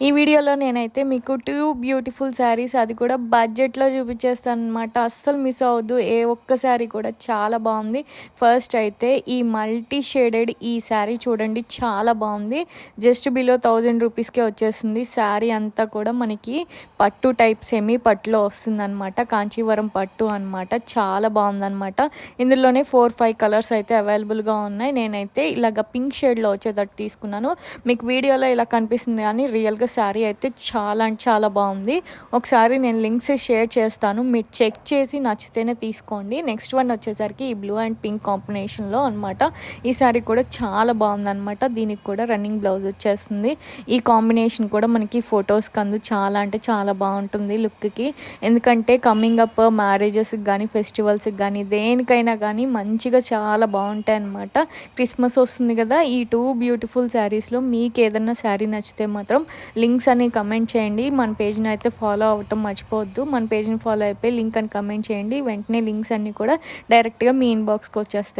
ఈ వీడియోలో నేనైతే మీకు 2 బ్యూటిఫుల్ శారీస్ అది కూడా బడ్జెట్లో చూపించేస్తాను అనమాట. అస్సలు మిస్ అవ్వద్దు. ఏ ఒక్క శారీ కూడా చాలా బాగుంది. ఫస్ట్ అయితే ఈ మల్టీ షేడెడ్ ఈ శారీ చూడండి, చాలా బాగుంది. జస్ట్ బిలో 1000 రూపీస్కే వచ్చేస్తుంది. శారీ అంతా కూడా మనకి పట్టు టైప్ సెమీ పట్టులో వస్తుంది అనమాట. కాంచీవరం పట్టు అనమాట. చాలా బాగుందనమాట. ఇందులోనే 4-5 కలర్స్ అయితే అవైలబుల్గా ఉన్నాయి. నేనైతే ఇలాగ పింక్ షేడ్లో వచ్చేటట్టు తీసుకున్నాను. మీకు వీడియోలో ఇలా కనిపిస్తుంది కానీ రియల్గా శారీ అయితే చాలా అంటే చాలా బాగుంది. ఒకసారి నేను లింక్స్ షేర్ చేస్తాను, మీరు చెక్ చేసి నచ్చితేనే తీసుకోండి. నెక్స్ట్ వన్ వచ్చేసరికి ఈ బ్లూ అండ్ పింక్ కాంబినేషన్లో అనమాట. ఈ శారీ కూడా చాలా బాగుందన్నమాట. దీనికి కూడా రన్నింగ్ బ్లౌజ్ వచ్చేస్తుంది. ఈ కాంబినేషన్ కూడా మనకి ఫొటోస్ కందు చాలా అంటే చాలా బాగుంటుంది లుక్కి. ఎందుకంటే కమింగ్ అప్ మ్యారేజెస్కి కానీ ఫెస్టివల్స్కి కానీ దేనికైనా కానీ మంచిగా చాలా బాగుంటాయి అన్నమాట. క్రిస్మస్ వస్తుంది కదా, ఈ 2 బ్యూటిఫుల్ శారీస్లో మీకు ఏదైనా శారీ నచ్చితే మాత్రం లింక్స్ అని కమెంట్ చేయండి. మన పేజ్ని అయితే ఫాలో అవ్వటం మర్చిపోవద్దు. మన పేజ్ని ఫాలో అయిపోయి లింక్ అని కమెంట్ చేయండి. వెంటనే లింక్స్ అన్నీ కూడా డైరెక్ట్గా మీ ఇన్బాక్స్కి వచ్చేస్తాయి.